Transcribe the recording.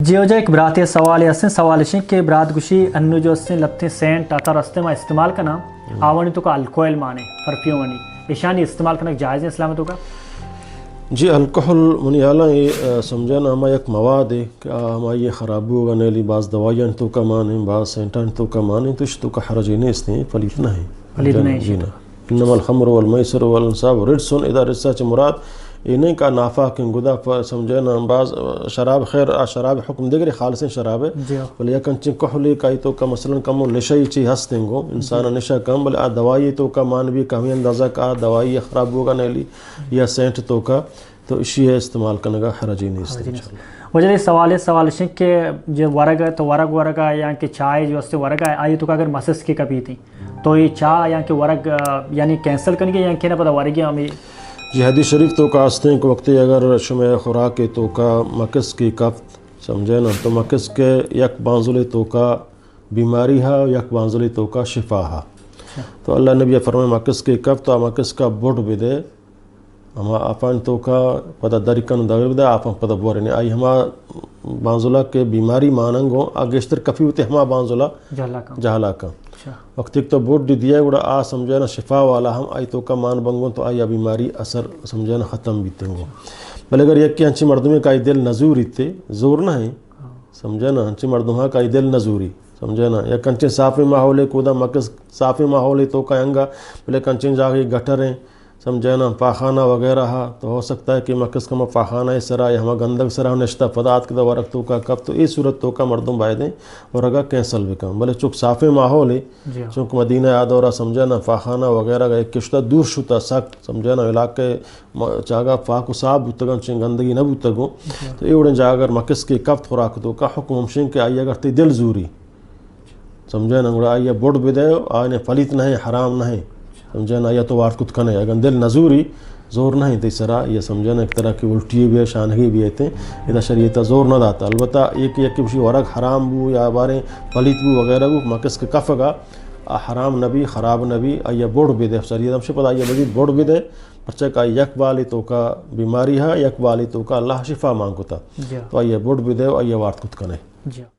جی وجہ ایک برات سوال ہے سوال کے برات گوشی انو جو لبتے سینٹ اثر رستے میں استعمال کرنا آوانی تو کا الکوہل مانے پرفیوم ونی ایشانی استعمال کرنا جائز ہے اسلام تو کا؟ جی الکحل منی اعلیٰ یہ سمجھانا ہما یک مواد ہے کہ ہما یہ خراب ہوگا نیلی بعض دوائیاں تو کا مانے بعض سینٹان تو کا مانے تو اس تو کا حرج نہیں اس نے پلیت نہ ہے جی نا انما الخمر والمیسر والانصاب رجسن اذا رجسا چ مراد یہ نہیں کا نافع کن گدا پر سمجھانا بعض شراب خیر شراب حکم دیگر خالص شراب ہے بل یکن چن کحلی کای تو کا مثلا کم نشئی چی ہستیں گو انسان نشا کم بل دوائی تو کا مان بھی کمی اندازہ کا دوائی خراب ہوگا نیلی یا سینٹ تو کا تو اسی ہے استعمال کرنے کا حرج نہیں اس انشاءاللہ. وجہ سوال کہ جو ورگ ہے تو ورگ یا کہ چائے جو اس سے ورگ ہے آئی تو کا اگر مسس کی کبھی تھی تو یہ چائے یا کہ ورگ یعنی کینسل کرنے کے یا کہ نہ پتہ ورگی ہمیں جی حدیث شریف تو کا آستے ہیں کہ وقتی اگر شمع خوراک تو کا مکس کی کفت سمجھے نا تو مکس کے یک بانزلی تو کا بیماری ہے یک بانزلی تو کا شفا ہے تو اللہ نبی فرمائے مکس کی کفت تو مکس کا بوٹ بھی دے ہما اپن تو کا پتہ درکن دگر دے آپ پتہ بورے نہیں آئی ہما بانزلہ کے بیماری ماننگو آگشتر کفی ہوتے ہما بانزلہ جہلا کا وقت ایک تو بوٹ دی دیا گوڑا آ سمجھے نا شفا والا ہم آئی تو کا مان بنگو تو آئی بیماری اثر سمجھے نا ختم بھی تنگو بل اگر یک کی ہنچی مردمی کا دل نزوری تے زور نہ ہے سمجھے نا ہنچی مردمہ کا دل نزوری سمجھے نا یا کنچے صافی ماحول کودا مکس صافی ماحول تو کا ینگا بلے کنچے جاگی گٹر ہیں سمجھے نا پاخانہ وغیرہ ہا تو ہو سکتا ہے کہ مکس کا پاخانہ سرا یا ہما گندگ سرا نشتہ پدات کے ورق تو کا کب تو اس صورت تو کا مردم بائی دیں اور اگا کینسل بھی کم بلے چونکہ صافی ماحول ہے چونکہ مدینہ آدورہ سمجھے نا پاخانہ وغیرہ کا ایک کشتہ دور شتا سخت سمجھے نا علاقے چاگا پاک و صاف بوتگن چنگ گندگی نہ بوتگو تو یہ اڑیں جا اگر مکس کی کفت خوراک تو کا حکم ہمشن کہ آئی اگر تی دل زوری سمجھے نا گوڑا آئی بوڑ بھی دے آئینے پلیت نہیں حرام نہیں سمجھے نا یا تو وارت کت کنے اگر دل نزوری زور نہیں تیسرا یہ سمجھے نا ایک طرح کی الٹی بھی ہے شانگی بھی ہے اذا شریعت زور نہ داتا البتہ ایک کسی ورق حرام بو یا بارے پلیت بو وغیرہ بو مکس کے کف گا حرام نبی خراب نبی آئیے بوڑ بھی دے شریعت ہم سے پتہ آئیے مزید بوڑ بھی دے پرچہ کا یک والی تو کا بیماری ہے یک والی تو کا اللہ شفا مانگتا تو آئیے بوڑ بھی دے آئیے وارت کت کنے